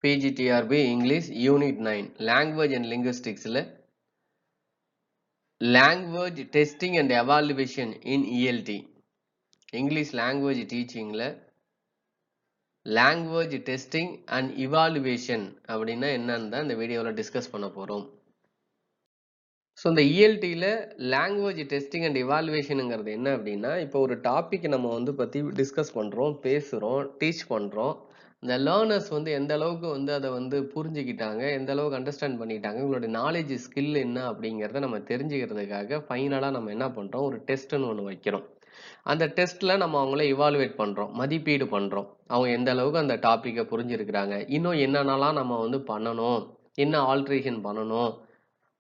PGTRB English Unit 9 Language and Linguistics Language Testing and Evaluation in ELT English Language Teaching Language Testing and Evaluation அப்படின்னா என்னன்னு தான் இந்த வீடியோவில் discuss பண்ண போகிறோம். ஸோ இந்த ELTல லாங்குவேஜ் டெஸ்டிங் அண்ட் இவாலுவேஷனுங்கிறது என்ன அப்படின்னா, இப்போ ஒரு டாபிக் நம்ம பற்றி டிஸ்கஸ் பண்ணுறோம், பேசுகிறோம், டீச் பண்ணுறோம். இந்த லேர்னர்ஸ் எந்த அளவுக்கு அதை புரிஞ்சுக்கிட்டாங்க, எந்த அளவுக்கு அண்டர்ஸ்டாண்ட் பண்ணிட்டாங்க, உங்களோட நாலேஜ் ஸ்கில் என்ன அப்படிங்கிறத நம்ம தெரிஞ்சுக்கிறதுக்காக ஃபைனலாக நம்ம என்ன பண்ணுறோம், ஒரு டெஸ்ட்டுன்னு ஒன்று வைக்கிறோம். அந்த டெஸ்ட்டில் நம்ம அவங்கள இவாலுவேட் பண்ணுறோம், மதிப்பீடு பண்ணுறோம். அவங்க எந்த அளவுக்கு அந்த டாப்பிக்கை புரிஞ்சிருக்கிறாங்க, இன்னும் என்னென்னலாம் நம்ம பண்ணணும், என்ன ஆல்ட்ரேஷன் பண்ணணும்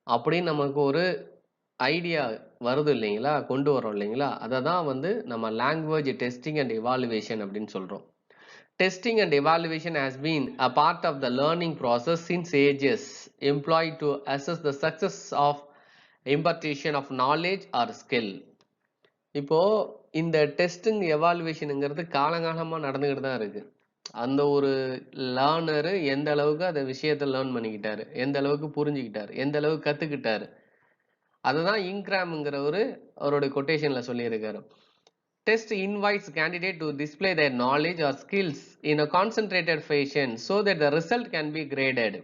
அப்படின்னு நமக்கு ஒரு ஐடியா வருது இல்லைங்களா, கொண்டு வரோம் இல்லைங்களா, அதை தான் நம்ம லாங்குவேஜ் டெஸ்டிங் அண்ட் இவாலுவேஷன் அப்படின்னு சொல்கிறோம். Testing and evaluation has been a part of the learning process since ages, employed to assess the success of impartation of knowledge or skill. இப்போ இந்த டெஸ்டிங் எவாலுவேஷனுங்கிறது காலங்காலமாக நடந்துக்கிட்டு தான் இருக்கு. அந்த ஒரு லேர்னரு எந்த அளவுக்கு அந்த விஷயத்தை லேர்ன் பண்ணிக்கிட்டாரு, எந்த அளவுக்கு புரிஞ்சுக்கிட்டாரு, எந்த அளவுக்கு கற்றுக்கிட்டாரு, அதை தான் இன்கிராம்ங்கிறவரு அவருடைய கொட்டேஷனில் சொல்லியிருக்காரு. Test invites candidate to display their knowledge or skills in a concentrated fashion so that the result can be graded.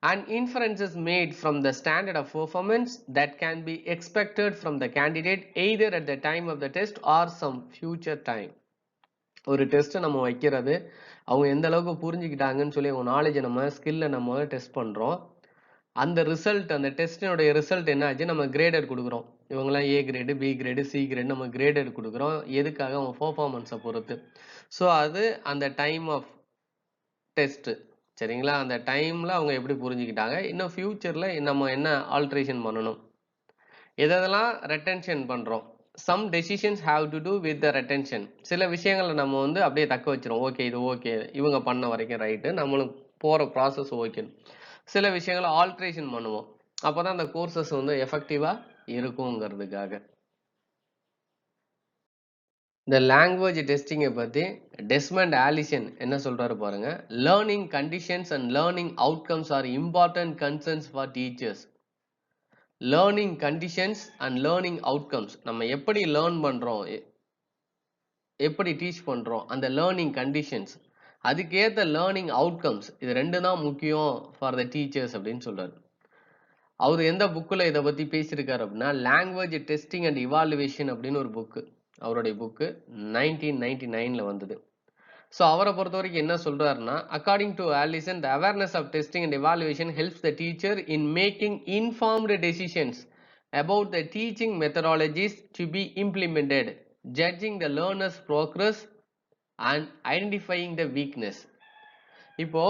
And inferences made from the standard of performance that can be expected from the candidate either at the time of the test or some future time. ஒரு டெஸ்ட்டை நம்ம வைக்கிறது, அவங்க எந்த அளவுக்கு புரிஞ்சுக்கிட்டாங்கன்னு சொல்லி அவங்க நாலேஜை நம்ம ஸ்கில்லை நம்ம டெஸ்ட் பண்ணுறோம். அந்த ரிசல்ட், அந்த டெஸ்டினுடைய ரிசல்ட் என்ன ஆச்சு, நம்ம கிரேடட் கொடுக்குறோம். இவங்கெல்லாம் A grade, B grade, C grade நம்ம கிரேடட் கொடுக்குறோம். எதுக்காக, அவங்க பர்ஃபார்மன்ஸை பொறுத்து. ஸோ அது அந்த டைம் ஆஃப் டெஸ்ட்டு, சரிங்களா, அந்த டைமில் அவங்க எப்படி புரிஞ்சுக்கிட்டாங்க, இன்னும் ஃப்யூச்சரில் நம்ம என்ன ஆல்ட்ரேஷன் பண்ணணும், எதெல்லாம் ரெட்டென்ஷன் பண்ணுறோம். Some decisions have to do with the retention. சில விஷயங்களை நம்ம அப்படியே தக்க வச்சிரும். ஓகே, இது ஓகே, இவங்க பண்ண வரைக்கும் ரைட்டு, நம்மளும் போகிற ப்ராசஸ் ஓகே. சில விஷயங்களை ஆல்ட்ரேஷன் பண்ணுவோம், அப்போ தான் அந்த கோர்சஸ் எஃபெக்டிவாக இருக்குங்கிறதுக்காக. இந்த லாங்குவேஜ் டெஸ்டிங்கை பற்றி டெஸ்மண்ட் ஆலிசன் என்ன சொல்கிறாரு பாருங்க. Learning conditions and learning outcomes are important concerns for teachers. Learning conditions and learning outcomes, நம்ம எப்படி லேர்ன் பண்ணுறோம், எப்படி டீச் பண்ணுறோம், அந்த லேர்னிங் கண்டிஷன்ஸ், அதுக்கேற்ற லேர்னிங் அவுட்கம்ஸ், இது ரெண்டு தான் முக்கியம் ஃபார் த டீச்சர்ஸ் அப்படின்னு சொல்றாரு. அவர் எந்த புக்கில் இதை பற்றி பேசியிருக்காரு அப்படின்னா, லாங்குவேஜ் டெஸ்டிங் அண்ட் இவாலுவேஷன் அப்படின்னு ஒரு புக்கு, அவருடைய புக்கு 1999 வந்தது. ஸோ அவரை பொறுத்த வரைக்கும் என்ன சொல்றாருன்னா, according to Allison, the awareness of testing and evaluation helps the teacher in making informed decisions about the teaching methodologies to be implemented, judging the learner's progress and identifying the weakness. இப்போ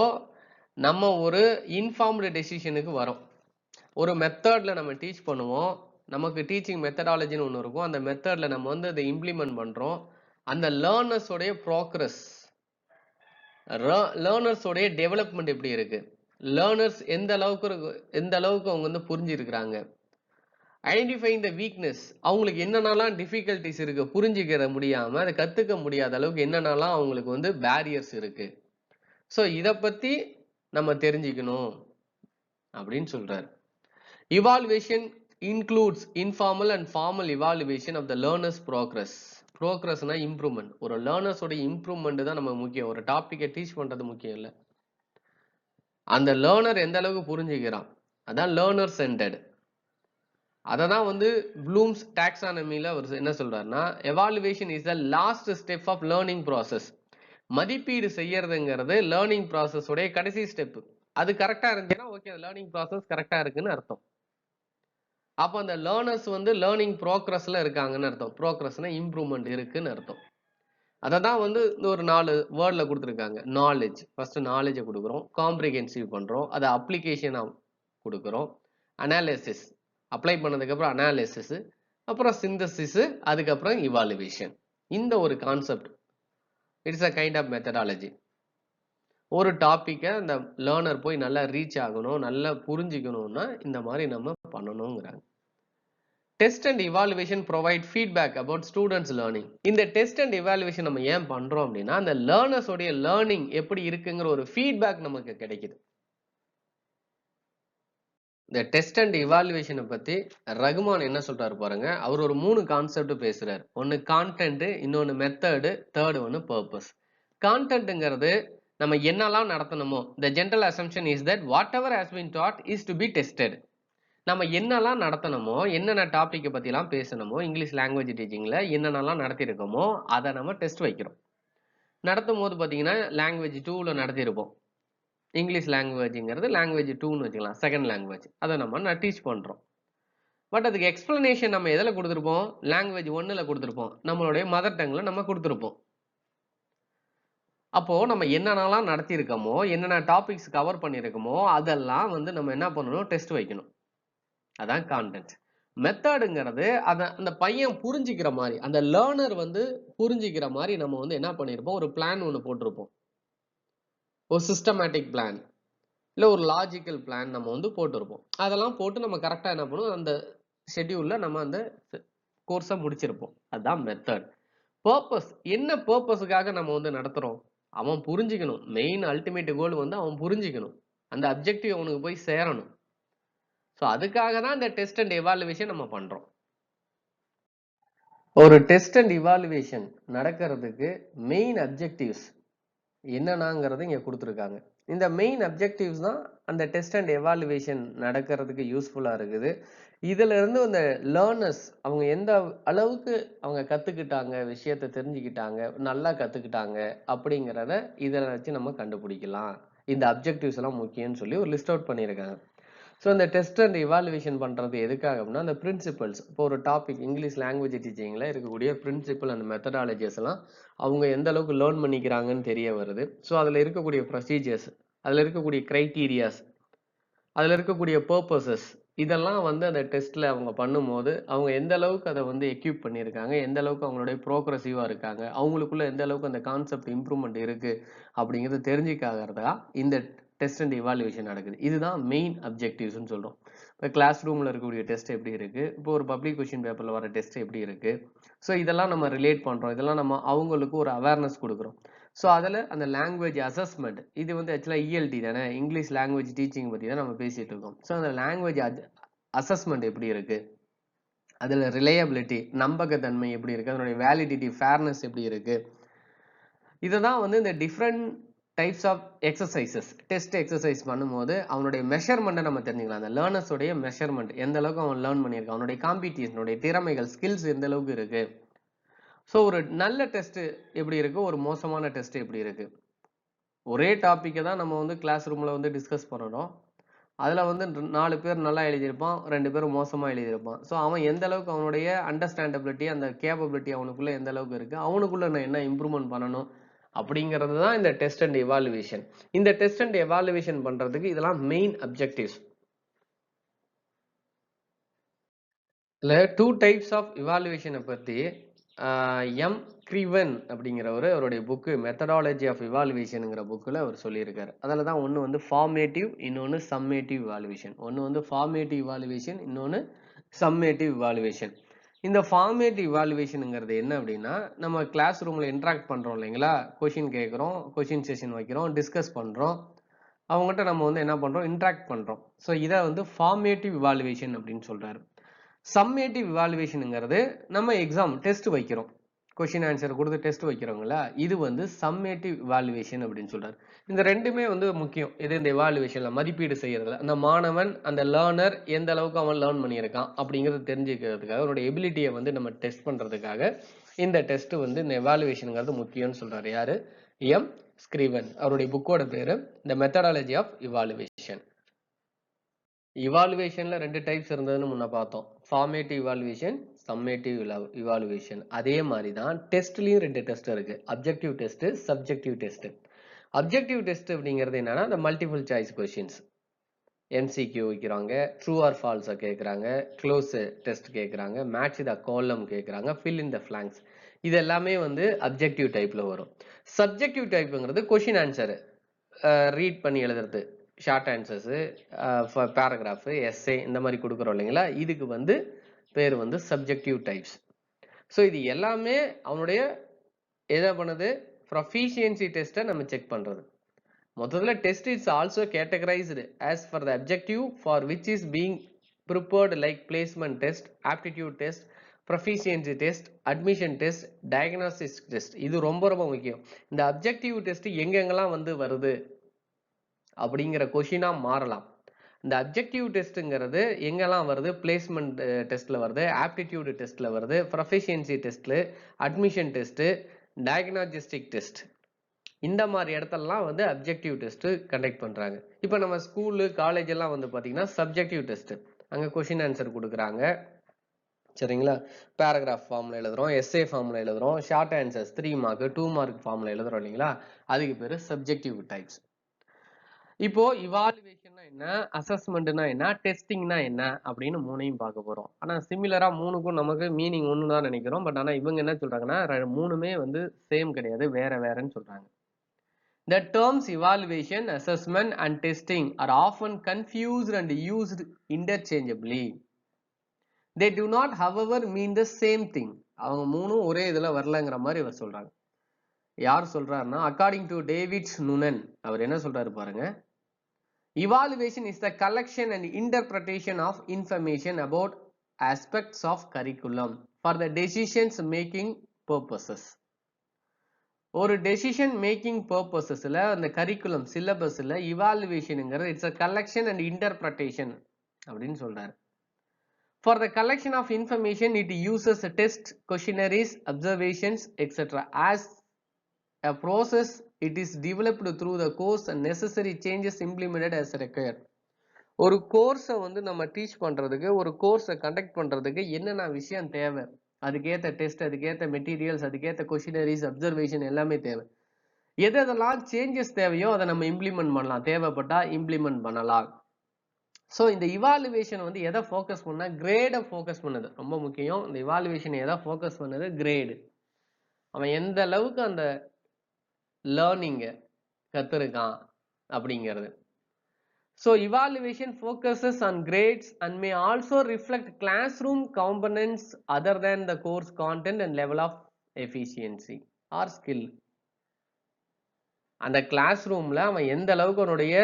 நம்ம ஒரு informed டெசிஷனுக்கு வரோம். ஒரு மெத்தடில் நம்ம teach பண்ணுவோம், நமக்கு teaching மெத்தடாலஜின்னு ஒன்று இருக்கும். அந்த மெத்தடில் நம்ம அதை இம்ப்ளிமெண்ட் பண்ணுறோம். அந்த லேர்னர்ஸோடைய ப்ரோக்ரஸ், லேர்னர்ஸோடைய டெவலப்மெண்ட் எப்படி இருக்கு, லேர்னர்ஸ் எந்த அளவுக்கு அவங்க புரிஞ்சிருக்கிறாங்க, ஐடென்டிஃபைங் த வீக்னஸ், அவங்களுக்கு என்னென்னலாம் டிஃபிகல்ட்டிஸ் இருக்கு, புரிஞ்சுக்கிற முடியாம அதை கத்துக்க முடியாத அளவுக்கு என்னென்னலாம் அவங்களுக்கு பேரியர்ஸ் இருக்கு. ஸோ இதை பத்தி நம்ம தெரிஞ்சுக்கணும் அப்படின்னு சொல்றாரு. Evaluation includes informal and formal evaluation of the learners progress. ப்ரோக்ரஸ்னா இம்ப்ரூவ்மெண்ட். ஒரு லேர்னர்ஸோட இம்ப்ரூவ்மெண்ட் தான் நம்ம முக்கியம். ஒரு டாப்பிக்கை டீச் பண்றது முக்கியம் இல்லை, அந்த லேர்னர் எந்த அளவுக்கு புரிஞ்சுக்கிறான், அதான் லேர்னர் சென்டர்டு. அதை தான் ப்ளூம்ஸ் டாக்ஸானமியில் அவர் என்ன சொல்றாருன்னா, evaluation is the last step of learning process. மதிப்பீடு செய்யறதுங்கிறது லேர்னிங் ப்ராசஸ் உடைய கடைசி ஸ்டெப். அது கரெக்டா இருந்துச்சுன்னா ஓகே, லேர்னிங் ப்ராசஸ் கரெக்டா இருக்குன்னு அர்த்தம். அப்போ அந்த லேர்னர்ஸ் லேர்னிங் ப்ரோக்ரஸ்ல இருக்காங்கன்னு அர்த்தம். ப்ரோக்ரஸ்னா இம்ப்ரூவ்மெண்ட் இருக்குன்னு அர்த்தம். அதை தான் இந்த ஒரு 4 வேர்ட்ல கொடுத்துருக்காங்க. நாலேஜ், ஃபர்ஸ்ட் நாலேஜை கொடுக்குறோம், காம்ப்ரிஹென்சிவ் பண்றோம், அதை அப்ளிகேஷனாக கொடுக்குறோம், அனாலிசிஸ், அப்ளை பண்ணதுக்கப்புறம் அனாலிசிஸ், அப்புறம் சிந்தசிஸ், அதுக்கப்புறம் இவாலுவேஷன். இந்த ஒரு concept, it's a kind of methodology. ஒரு டாப்பிக்கை அந்த லேர்னர் போய் நல்லா ரீச் ஆகணும், நல்லா புரிஞ்சுக்கணும்னா இந்த மாதிரி நம்ம பண்ணணுங்கிறாங்க. Test and evaluation provide feedback about students learning. இந்த டெஸ்ட் அண்ட் இவாலுவேஷன் நம்ம ஏன் பண்றோம் அப்படின்னா அந்த லேர்னர்ஸ் உடைய லேர்னிங் எப்படி இருக்குங்கிற ஒரு ஃபீட்பேக் நமக்கு கிடைக்குது. இந்த டெஸ்ட் அண்ட் இவாலுவேஷனை பத்தி ரகுமான் என்ன சொல்றாரு பாருங்க. அவர் ஒரு 3 கான்செப்ட் பேசுறாரு. ஒன்னு கான்டென்ட், இன்னொன்னு மெத்தட், தேர்ட் ஒன்னு பர்பஸ். கான்டென்ட்ங்கிறது நம்ம என்னெல்லாம் நடத்தணுமோ, the general assumption is that whatever has been taught is to be tested. நம்ம என்னெல்லாம் நடத்தணுமோ, என்னென்ன டாபிக் பத்திலாம் பேசணுமோ, இங்கிலீஷ் லாங்குவேஜ் டீச்சிங்ல என்னென்னலாம் நடத்திருக்கோமோ அதை நம்ம டெஸ்ட் வைக்கிறோம். நடத்தும் போது பாத்தீங்கன்னா லாங்குவேஜ் 2ல நடத்திருப்போம். இங்கிலீஷ் லாங்குவேஜ்ங்கிறது லாங்குவேஜ் 2ன்னு வச்சுக்கலாம், செகண்ட் லாங்குவேஜ். அதை நம்ம டீச் பண்றோம். பட் அதுக்கு எக்ஸ்பிளனேஷன் நம்ம எதுல கொடுத்திருப்போம்? லாங்குவேஜ் 1ல கொடுத்திருப்போம். நம்மளுடைய மதர் டங்ல நம்ம கொடுத்திருப்போம். அப்போ நம்ம என்னென்னலாம் நடத்திருக்கோமோ, என்னென்ன டாபிக்ஸ் கவர் பண்ணிருக்கோமோ அதெல்லாம் வந்து நம்ம என்ன பண்ணணும்? டெஸ்ட் வைக்கணும். அதான் கான்டென்ட். மெத்தடுங்கிறது அந்த பையன் புரிஞ்சிக்கிற மாதிரி, அந்த லேர்னர் வந்து புரிஞ்சிக்கிற மாதிரி நம்ம வந்து என்ன பண்ணிருப்போம்? ஒரு பிளான் ஒன்று போட்டிருப்போம். ஒரு சிஸ்டமேட்டிக் பிளான் இல்ல ஒரு லாஜிக்கல் பிளான் நம்ம வந்து போட்டிருப்போம். அதெல்லாம் போட்டு நம்ம கரெக்டா என்ன பண்ணுவோம்? அந்த ஷெட்யூல்ல நம்ம அந்த கோர்ஸை முடிச்சிருப்போம். அதுதான் மெத்தட். பர்பஸ், என்ன பர்பஸுக்காக நம்ம வந்து நடத்துறோம்? அவன் புரிஞ்சுக்கணும். மெயின் அல்டிமேட் கோல் வந்து அவன் புரிஞ்சுக்கணும். அந்த அப்ஜெக்டிவ் அவனுக்கு போய் சேரணும். ஸோ அதுக்காக தான் இந்த டெஸ்ட் அண்ட் எவாலுவேஷன் நம்ம பண்றோம். ஒரு டெஸ்ட் அண்ட் இவாலுவேஷன் நடக்கிறதுக்கு மெயின் அப்ஜெக்டிவ்ஸ் என்னன்னாங்கிறது இங்க கொடுத்துருக்காங்க. இந்த மெயின் அப்ஜெக்டிவ்ஸ் தான் அந்த டெஸ்ட் அண்ட் எவாலுவேஷன் நடக்கிறதுக்கு யூஸ்ஃபுல்லா இருக்குது. இதுல இருந்து அந்த லேர்னர்ஸ் அவங்க எந்த அளவுக்கு அவங்க கத்துக்கிட்டாங்க, விஷயத்தை தெரிஞ்சுக்கிட்டாங்க, நல்லா கத்துக்கிட்டாங்க அப்படிங்கிறத இதில் வச்சு நம்ம கண்டுபிடிக்கலாம். இந்த அப்ஜெக்டிவ்ஸ் எல்லாம் முக்கியம்னு சொல்லி ஒரு லிஸ்ட் அவுட் பண்ணியிருக்காங்க. ஸோ இந்த டெஸ்ட் அண்ட் இவாலுவேஷன் பண்றது எதுக்காக அப்படின்னா அந்த பிரின்சிபல்ஸ், இப்போ ஒரு டாபிக் இங்கிலீஷ் லாங்குவேஜ் டீச்சிங்ல இருக்கக்கூடிய பிரின்சிபல் அண்ட் மெத்தடாலஜிஸ் எல்லாம் அவங்க எந்த அளவுக்கு லேர்ன் பண்ணிக்கிறாங்கன்னு தெரிய வருது. ஸோ அதில் இருக்கக்கூடிய ப்ரொசீஜர்ஸ், அதில் இருக்கக்கூடிய கிரைட்டீரியாஸ், அதில் இருக்கக்கூடிய பர்பஸஸ், இதெல்லாம் வந்து அந்த டெஸ்ட்ல அவங்க பண்ணும்போது அவங்க எந்த அளவுக்கு அதை வந்து எக்யூப் பண்ணியிருக்காங்க, எந்த அளவுக்கு அவங்களுடைய ப்ரோக்ரஸிவா இருக்காங்க, அவங்களுக்குள்ள எந்த அளவுக்கு அந்த கான்செப்ட் இம்ப்ரூவ்மெண்ட் இருக்கு அப்படிங்கிறது தெரிஞ்சுக்காகிறதா இந்த டெஸ்ட் அண்ட் இவாலுவேஷன் நடக்குது. இதுதான் மெயின் அப்ஜெக்டிவ்ஸ்னு சொல்றோம். இப்போ கிளாஸ் ரூம்ல இருக்கக்கூடிய டெஸ்ட் எப்படி இருக்கு, இப்போ ஒரு பப்ளிக் கொஸ்டின் பேப்பர்ல வர டெஸ்ட் எப்படி இருக்கு, ஸோ இதெல்லாம் நம்ம ரிலேட் பண்றோம். இதெல்லாம் நம்ம அவங்களுக்கு ஒரு அவேர்னஸ் கொடுக்குறோம். ஸோ அதில் அந்த லாங்குவேஜ் அசஸ்மெண்ட், இது வந்து ஆக்சுவலாக இஎல்டி தானே, இங்கிலீஷ் லாங்குவேஜ் டீச்சிங் பற்றி தான் நம்ம பேசிட்டு இருக்கோம். ஸோ அந்த லாங்குவேஜ் அசஸ்மெண்ட் எப்படி இருக்கு, அதில் ரிலையபிலிட்டி நம்பகத்தன்மை எப்படி இருக்கு, அதனுடைய வேலிடிட்டி ஃபேர்னஸ் எப்படி இருக்கு, இதுதான் வந்து இந்த different types of exercises test exercise பண்ணும்போது அவனுடைய மெஷர்மெண்ட்டை நம்ம தெரிஞ்சுக்கலாம். அந்த லேர்னர்ஸோடைய மெஷர்மெண்ட் எந்த அளவுக்கு அவன் லேர்ன் பண்ணியிருக்கான், அவனுடைய காம்படிஷனுடைய திறமைகள் ஸ்கில்ஸ் எந்த அளவுக்கு இருக்கு. ஸோ ஒரு நல்ல டெஸ்ட் எப்படி இருக்கு, ஒரு மோசமான டெஸ்ட் எப்படி இருக்கு. ஒரே டாப்பிக்கை தான் நம்ம வந்து கிளாஸ் ரூம்ல வந்து டிஸ்கஸ் பண்ணணும். அதுல வந்து 4 பேர் நல்லா எழுதியிருப்பான், 2 பேரும் மோசமா எழுதியிருப்பான். ஸோ அவன் எந்த அளவுக்கு அவனுடைய அண்டர்ஸ்டாண்டபிலிட்டி, அந்த கேப்பபிலிட்டி அவனுக்குள்ள எந்த அளவுக்கு இருக்கு, அவனுக்குள்ள நான் என்ன இம்ப்ரூவ்மெண்ட் பண்ணணும் அப்படிங்கிறது தான் இந்த டெஸ்ட் அண்ட் எவாலுவேஷன். இந்த டெஸ்ட் அண்ட் எவாலுவேஷன் பண்றதுக்கு இதெல்லாம் மெயின் அப்ஜெக்டிவ்ஸ். இதுல 2 டைப்ஸ் ஆஃப் இவாலுவேஷனை பத்தி எம் கிரீவன் அப்படிங்கிறவர் அவருடைய புக்கு மெத்தடாலஜி ஆஃப் இவாலுவேஷனுங்கிற புக்கில் அவர் சொல்லியிருக்காரு. அதில் தான் ஒன்று வந்து ஃபார்மேட்டிவ், இன்னொன்று சம்மேட்டிவ் இவாலுவேஷன். ஒன்று வந்து ஃபார்மேட்டிவ் இவாலுவேஷன், இன்னொன்று சம்மேட்டிவ் இவாலுவேஷன். இந்த ஃபார்மேட்டிவ் இவாலுவேஷனுங்கிறது என்ன அப்படின்னா, நம்ம கிளாஸ் ரூமில் இன்ட்ராக்ட் பண்ணுறோம் இல்லைங்களா, கொஷின் கேட்குறோம், கொஷின் செஷன் வைக்கிறோம், டிஸ்கஸ் பண்ணுறோம், அவங்ககிட்ட நம்ம வந்து என்ன பண்ணுறோம், இன்ட்ராக்ட் பண்ணுறோம். ஸோ இதை வந்து ஃபார்மேட்டிவ் இவாலுவேஷன் அப்படின்னு சொல்கிறாரு. சம்மேட்டிவ் இவாலுவேஷனுங்கிறது நம்ம எக்ஸாம் டெஸ்ட் வைக்கிறோம், கொஸ்டின் ஆன்சர் கொடுத்து டெஸ்ட் வைக்கிறோங்களா, இது வந்து சம்மேட்டிவ் இவாலுவேஷன் அப்படின்னு சொல்றாரு. இந்த ரெண்டுமே வந்து முக்கியம். இது இந்த இவாலுவேஷன்ல மதிப்பீடு செய்யறதுல அந்த மாணவன் அந்த லேர்னர் எந்த அளவுக்கு அவன் லேர்ன் பண்ணியிருக்கான் அப்படிங்கறது தெரிஞ்சுக்கிறதுக்காக, அவனுடைய எபிலிட்டியை வந்து நம்ம டெஸ்ட் பண்றதுக்காக இந்த டெஸ்ட் வந்து இந்த இவாலுவேஷனுங்கிறது முக்கியம்னு சொல்றாரு. யாரு? M Scriven. அவருடைய புக்கோட பேரு த மெத்தடாலஜி ஆஃப் இவாலுவேஷன். இவாலுவேஷன்ல 2 டைப்ஸ் இருந்ததுன்னு முன்ன பார்த்தோம். Formative evaluation, summative evaluation. அதே மாதிரி தான் டெஸ்ட்லயும் 2 டெஸ்ட் இருக்கு. Objective test, subjective test. Objective test அப்படிங்கிறது என்னன்னா அந்த மல்டிபிள் சாய்ஸ் கொஸ்டின்ஸ், எம்சிக்யூ வைக்கிறாங்க, ட்ரூ ஆர் ஃபால்ஸ் கேட்குறாங்க, க்ளோஸ் டெஸ்ட் கேட்குறாங்க, மேட்ச் த காலம் கேட்குறாங்க, ஃபில் இன் த ஃபிளாங்க்ஸ். இது எல்லாமே வந்து அப்ஜெக்டிவ் டைப்ல வரும். சப்ஜெக்டிவ் டைப்ங்கிறது கொஸ்டின் ஆன்சர் ரீட் பண்ணி எழுதுறது, ஷார்ட் ஆன்சர்ஸ், பேராகிராஃப், எஸ்ஸே இந்த மாதிரி கொடுக்குறோம் இல்லைங்களா, இதுக்கு வந்து பேர் வந்து சப்ஜெக்டிவ் டைப்ஸ். ஸோ இது எல்லாமே அவனுடைய எதை பண்ணுது, ப்ரொஃபிஷியன்சி டெஸ்ட்டை நம்ம செக் பண்றது. மொத்தத்துல test is also categorised as for the objective for which is being prepared like placement test, aptitude test, proficiency test, admission test, diagnosis test. இது ரொம்ப ரொம்ப முக்கியம். இந்த அப்ஜெக்டிவ் டெஸ்ட் எங்கெங்கெல்லாம் வந்து வருது அப்படிங்கிற கொஷினா மாறலாம். இந்த அப்ஜெக்டிவ் டெஸ்ட்ங்கிறது எங்கெல்லாம் வருது, பிளேஸ்மெண்ட் டெஸ்ட்ல வருது, ஆப்டிடியூட் டெஸ்ட்ல வருது, ப்ரொஃபிஷியன்சி டெஸ்ட்ல, அட்மிஷன் டெஸ்ட், டயக்னாஸ்டிக் டெஸ்ட், இந்த மாதிரி இடத்தெல்லாம் வந்து அப்ஜெக்டிவ் டெஸ்ட் கண்டக்ட் பண்றாங்க. இப்போ நம்ம ஸ்கூலு காலேஜ் எல்லாம் வந்து பாத்தீங்கன்னா சப்ஜெக்டிவ் டெஸ்ட், அங்க கொஸ்டின் ஆன்சர் கொடுக்குறாங்க. சரிங்களா, பேராகிராஃப் ஃபார்ம்ல எழுதுறோம், எஸ்ஏ ஃபார்ம்ல எழுதுறோம், ஷார்ட் ஆன்சர்ஸ் 3 மார்க் 2 மார்க் ஃபார்ம்ல எழுதுறோம் இல்லைங்களா, அதுக்கு பேரு சப்ஜெக்டிவ் டைப்ஸ். இப்போ இவாலுவேஷன்னா என்ன, அசஸ்மெண்ட்னா என்ன, டெஸ்டிங்னா என்ன அப்படின்னு மூணையும் பார்க்க போறோம். ஆனா சிமிலரா மூணுக்கும் நமக்கு மீனிங் ஒன்று தான் நினைக்கிறோம். பட் ஆனா இவங்க என்ன சொல்றாங்கன்னா மூணுமே வந்து சேம் கிடையாது, வேற வேறன்னு சொல்றாங்க. The terms evaluation, assessment and testing are often confused and used interchangeably. They do not, however, mean the same thing. அவங்க மூணும் ஒரே இதுல வரலங்கிற மாதிரி இவர் சொல்றாங்க. யார் சொல்றாருன்னா, அக்கார்டிங் டு டேவிட் நுனன், அவர் என்ன சொல்றாரு பாருங்க. Evaluation is the collection and interpretation of information about aspects of curriculum for the decisions making purposes. ஒரு டெசிஷன் மேக்கிங் பர்பஸஸ்ல அந்த கரிக்குலம் சிலபஸ்ல இவாலுவேஷனுங்கிறது it's a collection and interpretation அப்படின்னு சொல்றாரு. For the collection of information it uses test, questionnaires, observations etcetera. As a process it is developed through the course and necessary changes implemented as required. ஒரு கோர்ஸை வந்து நம்ம teach பண்றதுக்கு, ஒரு கோர்ஸை conduct பண்றதுக்கு என்னென்ன விஷயம் தேவை, அதுக்கேற்ற டெஸ்ட், அதுக்கேற்ற மெட்டீரியல்ஸ், அதுக்கேற்ற கொஷினரிஸ், அப்சர்வேஷன் எல்லாமே தேவை. எதெல்லாம் சேஞ்சஸ் தேவையோ அதை நம்ம இம்ப்ளிமெண்ட் பண்ணலாம், தேவைப்பட்டா இம்ப்ளிமெண்ட் பண்ணலாம். ஸோ இந்த இவாலுவேஷன் வந்து எதை ஃபோக்கஸ் பண்ணா, கிரேடை ஃபோக்கஸ் பண்ணுது, ரொம்ப முக்கியம். இந்த இவாலுவேஷன் எதை ஃபோக்கஸ் பண்ணுது, கிரேடு. அவன் எந்த அளவுக்கு அந்த லேர்னிங்கை கத்துருக்கான் அப்படிங்கிறது. So evaluation focuses on grades and may also reflect classroom components other than the course content and level of efficiency or skill. அந்த கிளாஸ் ரூம்ல அவன் எந்த அளவுக்கு அவனுடைய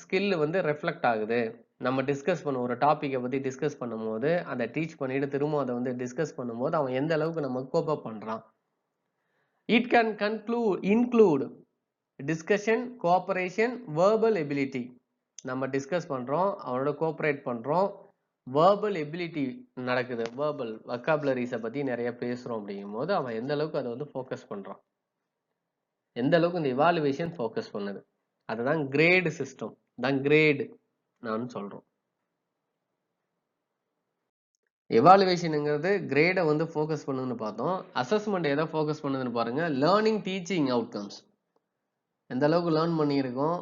ஸ்கில் வந்து ரெஃப்ளெக்ட் ஆகுது, நம்ம டிஸ்கஸ் பண்ணுவோம், ஒரு டாப்பிக்கை பத்தி டிஸ்கஸ் பண்ணும்போது அதை டீச் பண்ணிட்டு திரும்ப அதை வந்து டிஸ்கஸ் பண்ணும்போது அவன் எந்த அளவுக்கு நம்ம கோப் அப் பண்றான். It can include discussion, cooperation, verbal ability. நம்ம டிஸ்கஸ் பண்றோம், அவனோட கோஆபரேட் பண்றோம், வெர்பல் எபிலிட்டி நடக்குது, வெர்பல் வொக்காபுலரிஸை பத்தி நிறைய பேசுறோம். அப்படிங்கும் போது அவன் எந்த அளவுக்கு அதை வந்து ஃபோக்கஸ் பண்றான், எந்த அளவுக்கு இந்த இவாலுவேஷன் ஃபோக்கஸ் பண்ணுது, அதுதான் கிரேடு சிஸ்டம், தான் கிரேடு நான் சொல்றோம். எவாலுவேஷனுங்கிறது கிரேடை வந்து ஃபோக்கஸ் பண்ணுதுன்னு பார்த்தோம். அசஸ்மெண்ட் எதை ஃபோக்கஸ் பண்ணுதுன்னு பாருங்க, லேர்னிங் டீச்சிங் அவுட்கம்ஸ். எந்த அளவுக்கு லேர்ன் பண்ணியிருக்கோம்,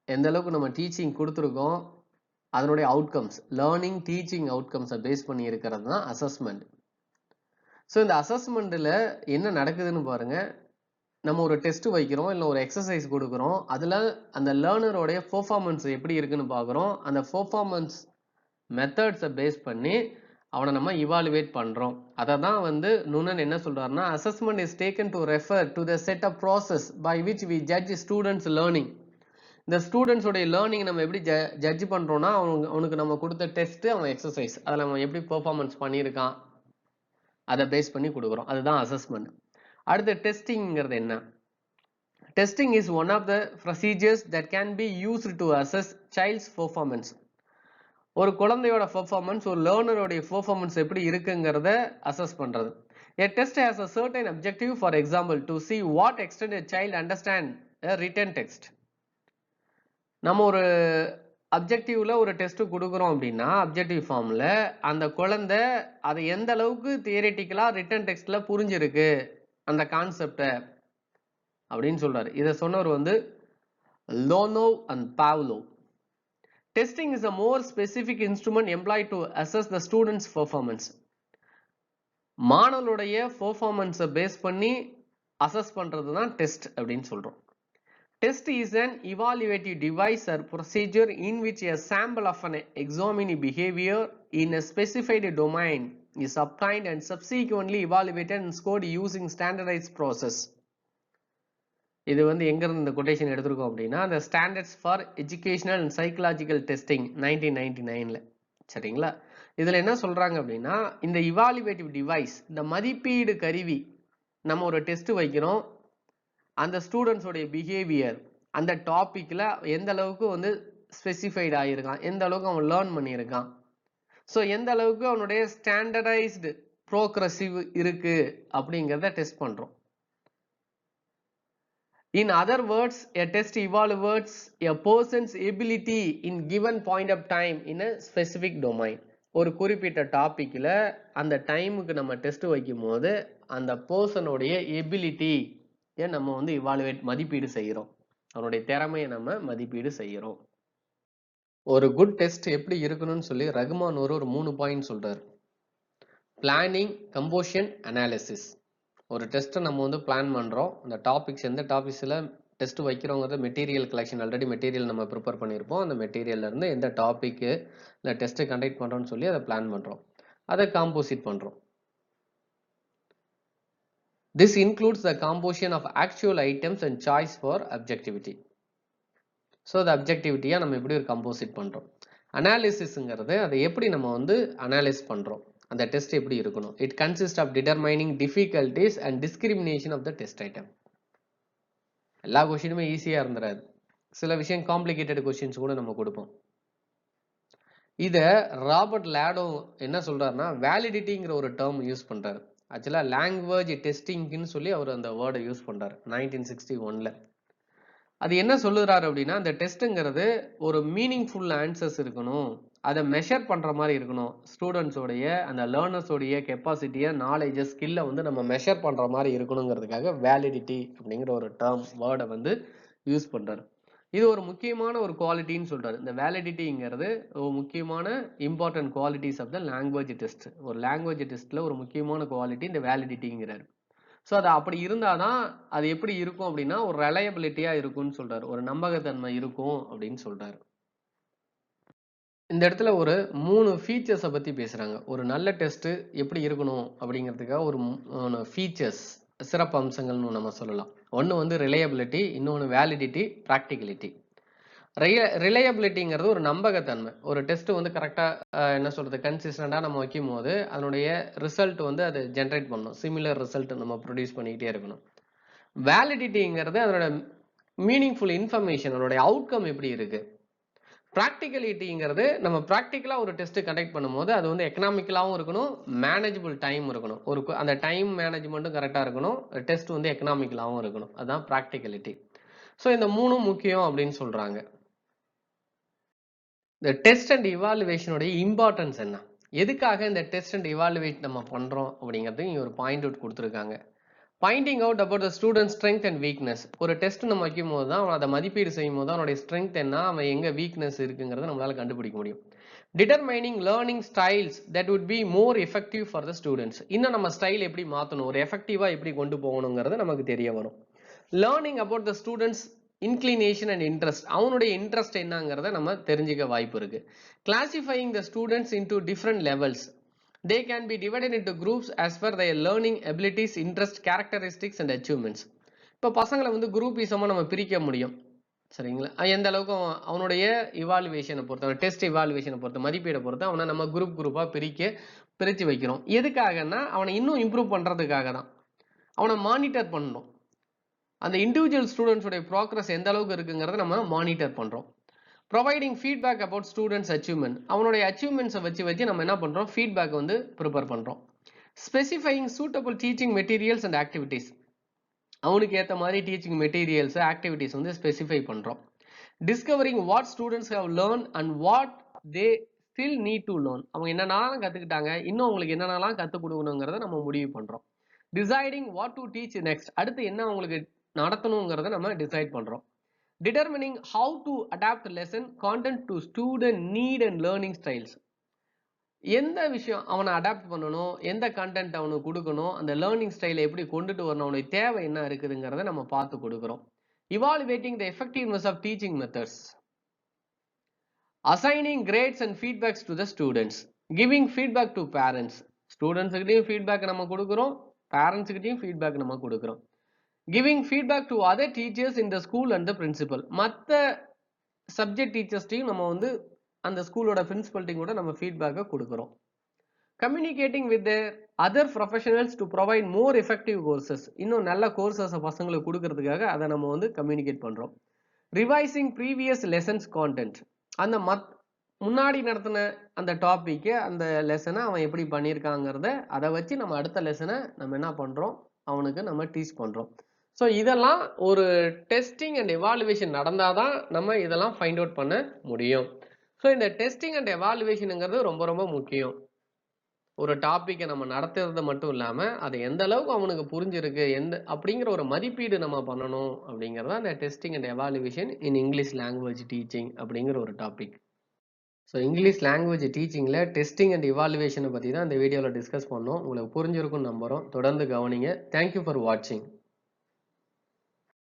எந்த அளவுக்கு நம்ம டீச்சிங் கொடுத்துருக்கோம், அதனுடைய அவுட்கம்ஸ், லேர்னிங் டீச்சிங் அவுட்கம்ஸை பேஸ் பண்ணி இருக்கிறது தான் அசஸ்மெண்ட். ஸோ இந்த அசஸ்மெண்ட்டில் என்ன நடக்குதுன்னு பாருங்க. நம்ம ஒரு டெஸ்ட் வைக்கிறோம், இல்லை ஒரு எக்ஸசைஸ் கொடுக்குறோம், அதில் அந்த லேர்னரோடைய பெர்ஃபார்மன்ஸ் எப்படி இருக்குன்னு பார்க்குறோம். அந்த பெர்ஃபார்மன்ஸ் மெத்தட்ஸை பேஸ் பண்ணி அவனை நம்ம இவாலுவேட் பண்ணுறோம். அதை தான் வந்து நுனன் என்ன சொல்கிறாருன்னா, assessment is taken to refer to the set of process by which we judge students learning. இந்த ஸ்டூடெண்ட்ஸோடைய லேர்னிங் நம்ம எப்படி ஜட்ஜ் பண்ணுறோன்னா, அவனுக்கு நம்ம கொடுத்த டெஸ்ட்டு, அவன் எக்ஸசைஸ், அதில் அவன் எப்படி பெர்ஃபார்மன்ஸ் பண்ணியிருக்கான் அதை பேஸ் பண்ணி கொடுக்குறோம். அதுதான் அசஸ்மெண்ட். அடுத்து டெஸ்டிங்கிறது என்ன? Testing is one of the procedures that can be used to assess child's performance. ஒரு குழந்தையோட பெர்ஃபார்மன்ஸ், ஒரு லேர்னரோடைய பெர்ஃபார்மன்ஸ் எப்படி இருக்குங்கிறத அசஸ் பண்றது. A test has a certain objective, for example, to see what extent a child understand a written text. நம்ம ஒரு அப்ஜெக்டிவ்ல ஒரு test கொடுக்குறோம் அப்படின்னா, அப்ஜெக்டிவ் ஃபார்ம்ல அந்த குழந்தை அதை எந்த அளவுக்கு தியரிட்டிக்கலா ரிட்டன் டெக்ஸ்ட்ல புரிஞ்சிருக்கு அந்த கான்செப்டை அப்படின்னு சொல்றாரு. இதை சொன்னவர் வந்து லோனோவ் and Pavlov. Testing is a more specific instrument employed to assess the student's performance. மாணவனுடைய பெர்ஃபார்மன்ஸை பேஸ் பண்ணி அசஸ் பண்றது தான் டெஸ்ட் அப்படின்னு சொல்றோம். Test is an evaluative device or procedure in which a sample of an examinee behavior in a specified domain is obtained and subsequently evaluated and scored using standardized process. இது வந்து எங்க இருந்து இந்த quotation எடுத்திருக்கோம் அப்படின்னா அந்த standards for educational and psychological testing 1999ல. சரிங்களா? இதுல என்ன சொல்றாங்க அப்படின்னா இந்த இவாலுவேட்டிவ் டிவைஸ், இந்த மதிப்பீடு கருவி, நம்ம ஒரு டெஸ்ட் வைக்கிறோம், அந்த ஸ்டூடெண்ட்ஸோடைய பிஹேவியர் அந்த டாபிக்ல எந்த அளவுக்கு வந்து ஸ்பெசிஃபைட் ஆகியிருக்கான், எந்த அளவுக்கு அவன் லேர்ன் பண்ணியிருக்கான், ஸோ எந்த அளவுக்கு அவனுடைய ஸ்டாண்டர்டைஸ்டு ப்ரோக்ரஸிவ் இருக்கு அப்படிங்கிறத டெஸ்ட் பண்றோம். In other words, a test evaluates a person's ability in given point of time in a specific domain. ஒரு குறிப்பிட்ட டாபிக்ல அந்த டைமுக்கு நம்ம டெஸ்ட் வைக்கும் போது அந்த பர்சனுடைய எபிலிட்டி நம்ம வந்து இவாலுவேட் மதிப்பீடு செய்கிறோம், அவனுடைய திறமையை நம்ம மதிப்பீடு செய்கிறோம். ஒரு குட் டெஸ்ட் எப்படி இருக்கணும்னு சொல்லி ரகுமான் ஒரு 3 பாயிண்ட் சொல்றாரு. Planning, composition, analysis. ஒரு டெஸ்ட்டை நம்ம வந்து பிளான் பண்ணுறோம், அந்த டாபிக்ஸ் எந்த டாபிக்ஸில் டெஸ்ட் வைக்கிறோங்கிறத மெட்டீரியல் கலெக்ஷன், ஆல்ரெடி மெட்டீரியல் நம்ம ப்ரிப்பேர் பண்ணியிருப்போம், அந்த மெட்டீரியல்லேருந்து எந்த டாப்பிக்கு இல்லை டெஸ்ட்டை கண்டக்ட் பண்ணுறோன்னு சொல்லி அதை பிளான் பண்ணுறோம், அதை காம்போசிட் பண்ணுறோம். This includes the composition of actual items and choice for objectivity. So அந்த அப்ஜெக்டிவிட்டியாக நம்ம எப்படி ஒரு கம்போசிட் பண்ணுறோம். அனாலிசிஸ்ங்கிறது அதை எப்படி நம்ம வந்து அனாலிஸ் பண்ணுறோம், அந்த டெஸ்ட் எப்படி இருக்கணும். It consist of determining difficulties and discrimination of the test item. எல்லா கொஸ்டினுமே ஈஸியாக இருந்துடாது, சில விஷயம் காம்ப்ளிகேட்டட் கொஸ்டின்ஸ் கூட நம்ம கொடுப்போம். இதை ராபர்ட் லேடோ என்ன சொல்றாருன்னா வேலிடிட்டிங்கிற ஒரு டேர்ம் யூஸ் பண்றாரு. ஆக்சுவலாக லாங்குவேஜ் டெஸ்டிங்னு சொல்லி அவர் அந்த வேர்டை யூஸ் பண்றாரு 1961ல. அது என்ன சொல்லுறாரு அப்படின்னா அந்த டெஸ்ட்டுங்கிறது ஒரு மீனிங்ஃபுல் ஆன்சர்ஸ் இருக்கணும், அதை மெஷர் பண்ற மாதிரி இருக்கணும், ஸ்டூடெண்ட்ஸோடைய அந்த லேர்னர்ஸோடைய கெப்பாசிட்டியை, நாலேஜை, ஸ்கில்லை வந்து நம்ம மெஷர் பண்ற மாதிரி இருக்கணுங்கிறதுக்காக வேலிடிட்டி அப்படிங்கிற ஒரு டேர்ம் வேர்டை வந்து யூஸ் பண்றாரு. இது ஒரு முக்கியமான ஒரு குவாலிட்டின்னு சொல்றாரு. இந்த வேலிடிட்டிங்கிறது ஒரு முக்கியமான important qualities of the language test. ஒரு லாங்குவேஜ் டெஸ்ட்ல ஒரு முக்கியமான குவாலிட்டி இந்த வேலிடிட்டிங்கிறாரு. ஸோ அது அப்படி இருந்தாதான் அது எப்படி இருக்கும் அப்படின்னா ஒரு ரிலையபிலிட்டியா இருக்கும்னு சொல்றாரு, ஒரு நம்பகத்தன்மை இருக்கும் அப்படின்னு சொல்றாரு. இந்த இடத்துல ஒரு 3 ஃபீச்சர்ஸை பத்தி பேசுறாங்க. ஒரு நல்ல டெஸ்ட் எப்படி இருக்கணும் அப்படிங்கிறதுக்காக ஒரு ஃபீச்சர்ஸ், சிறப்பு அம்சங்கள்னு நம்ம சொல்லலாம். ஒன்று வந்து ரிலையபிலிட்டி, இன்னொன்று வேலிடிட்டி, ப்ராக்டிகலிட்டி. ரிலையபிலிட்டிங்கிறது ஒரு நம்பகத்தன்மை. ஒரு டெஸ்ட் வந்து கரெக்டாக என்ன சொல்றது கன்சிஸ்டண்டாக நம்ம வைக்கும் போது அதனுடைய ரிசல்ட் வந்து அது ஜென்ரேட் பண்ணணும், சிமிலர் ரிசல்ட் நம்ம ப்ரொடியூஸ் பண்ணிக்கிட்டே இருக்கணும். வேலிடிட்டிங்கிறது அதனோட மீனிங்ஃபுல் இன்ஃபர்மேஷன், அதனுடைய அவுட்கம் எப்படி இருக்கு. ப்ராக்டிகலிட்டிங்கிறது நம்ம ப்ராக்டிக்கலாக ஒரு டெஸ்ட் கண்டக்ட் பண்ணும்போது அது வந்து எக்கனாமிக்கலாகவும் இருக்கணும், மேனேஜபிள் டைம் இருக்கணும், ஒரு அந்த டைம் மேனேஜ்மெண்ட்டும் கரெக்டாக இருக்கணும், டெஸ்ட் வந்து எக்கனாமிக்கலாகவும் இருக்கணும். அதுதான் ப்ராக்டிகலிட்டி. ஸோ இந்த 3 முக்கியம் அப்படின்னு சொல்றாங்க. இந்த டெஸ்ட் அண்ட் இவாலுவேஷனுடைய இம்பார்ட்டன்ஸ் என்ன, எதுக்காக இந்த டெஸ்ட் அண்ட் இவாலுவேட் நம்ம பண்றோம் அப்படிங்கிறது இங்க ஒரு பாயிண்ட் அவுட் கொடுத்துருக்காங்க. Poynting out about the student strength and weakness. ஒரு டெஸ்ட் நம்ம வைக்கும் போது தான் அவன் அதை மதிப்பீடு செய்யும் போது அவனுடைய ஸ்ட்ரென்த் என்ன, அவன் எங்க வீக்னஸ் இருக்குங்கிறத நம்மளால கண்டுபிடிக்க முடியும். Determining learning styles that would be more effective for the students. இன்னும் நம்ம ஸ்டைல் எப்படி மாற்றணும், ஒரு எஃபெக்டிவா எப்படி கொண்டு போகணுங்கிறது நமக்கு தெரிய வரும். Learning about the students inclination and interest, அவனுடைய இன்ட்ரெஸ்ட் என்னங்கிறத நம்ம தெரிஞ்சுக்க வாய்ப்பு இருக்கு. Classifying the students into different levels. They can be divided into groups as per their learning abilities, interest, characteristics and achievements. இப்போ பசங்களை வந்து குரூப்பிசமாக நம்ம பிரிக்க முடியும், சரிங்களா. எந்த அளவுக்கு அவனுடைய இவாலுவேஷனை பொறுத்து, டெஸ்ட் இவாலுவேஷனை பொறுத்து, மதிப்பீடை பொறுத்து அவனை நம்ம குரூப்பாக பிரித்து வைக்கிறோம். எதுக்காகனா அவனை இன்னும் இம்ப்ரூவ் பண்ணுறதுக்காக தான், அவனை மானிட்டர் பண்ணணும். அந்த இண்டிவிஜுவல் ஸ்டூடெண்ட்ஸோடைய ப்ராக்ரஸ் எந்த அளவுக்கு இருக்குங்கிறத நம்ம மானிட்டர் பண்ணுறோம். Providing feedback about students achievement, அவனுடைய அச்சீவ்மெண்ட்ஸை வச்சு நம்ம என்ன பண்ணுறோம், ஃபீட்பேக் வந்து ப்ரிப்பேர் பண்ணுறோம். Specifying suitable teaching materials and activities, அவனுக்கு ஏற்ற மாதிரி டீச்சிங் மெட்டீரியல்ஸ், ஆக்டிவிட்டீஸ் வந்து ஸ்பெசிஃபை பண்ணுறோம். Discovering what students have learn and what they still need to learn, அவங்க என்னென்னலாம் கற்றுக்கிட்டாங்க, இன்னும் அவங்களுக்கு என்னென்னலாம் கற்றுக் கொடுக்கணுங்கிறத நம்ம முடிவு பண்ணுறோம். Deciding what to teach next, அடுத்து என்ன அவங்களுக்கு நடத்தணுங்கிறத நம்ம டிசைட் பண்ணுறோம். Determining how to adapt lesson content to student need and learning styles, எந்த விஷயம் அவனை அடாப்ட் பண்ணணும், எந்த கண்டென்ட் அவனுக்கு கொடுக்கணும், அந்த லேர்னிங் ஸ்டைலை எப்படி கொண்டுட்டு வரணும், அவனுடைய தேவை என்ன இருக்குதுங்கிறத நம்ம பார்த்து கொடுக்குறோம். Evaluating the effectiveness of teaching methods. Assigning grades and feedbacks to the students. Giving feedback to parents. Students கிட்டயும் ஃபீட்பேக் நம்ம கொடுக்குறோம், பேரண்ட்ஸ் கிட்டயும் ஃபீட்பேக் நம்ம கொடுக்குறோம். Giving feedback to other teachers in the school and the principal. மற்ற subject டீச்சர்ஸ்டையும் நம்ம வந்து அந்த ஸ்கூலோட பிரின்சிபல்ட்டையும் கூட நம்ம ஃபீட்பேக்கை கொடுக்குறோம். Communicating with other professionals to provide more effective courses. இன்னும் நல்ல கோர்சஸ் பசங்களுக்கு கொடுக்கறதுக்காக அதை நம்ம வந்து கம்யூனிகேட் பண்றோம். Revising previous lessons content. அந்த முன்னாடி நடத்தின அந்த டாபிக் அந்த லெசனை அவன் எப்படி பண்ணியிருக்காங்கிறத அதை வச்சு நம்ம அடுத்த லெசனை நம்ம என்ன பண்றோம், அவனுக்கு நம்ம டீச் பண்றோம். ஸோ இதெல்லாம் ஒரு டெஸ்டிங் அண்ட் எவாலுவேஷன் நடந்தாதான் நம்ம இதெல்லாம் ஃபைண்ட் அவுட் பண்ண முடியும். ஸோ இந்த டெஸ்டிங் அண்ட் எவாலுவேஷனுங்கிறது ரொம்ப ரொம்ப முக்கியம். ஒரு டாபிக்கை நம்ம நடத்துறது மட்டும் இல்லாம அதை எந்த அளவுக்கு அவனுக்கு புரிஞ்சிருக்கு அப்படிங்கிற ஒரு மதிப்பீடு நம்ம பண்ணணும் அப்படிங்கிறதா இந்த testing and evaluation in English language teaching அப்படிங்கிற ஒரு டாபிக். ஸோ இங்கிலீஷ் லாங்குவேஜ் டீச்சிங்கில் டெஸ்டிங் அண்ட் இவாலுவேஷனை பற்றி தான் இந்த வீடியோவில் டிஸ்கஸ் பண்ணோம். உங்களுக்கு புரிஞ்சிருக்கும்னு நம்புகிறோம். தொடர்ந்து கவனிங்க. தேங்க்யூ ஃபார் வாட்சிங்.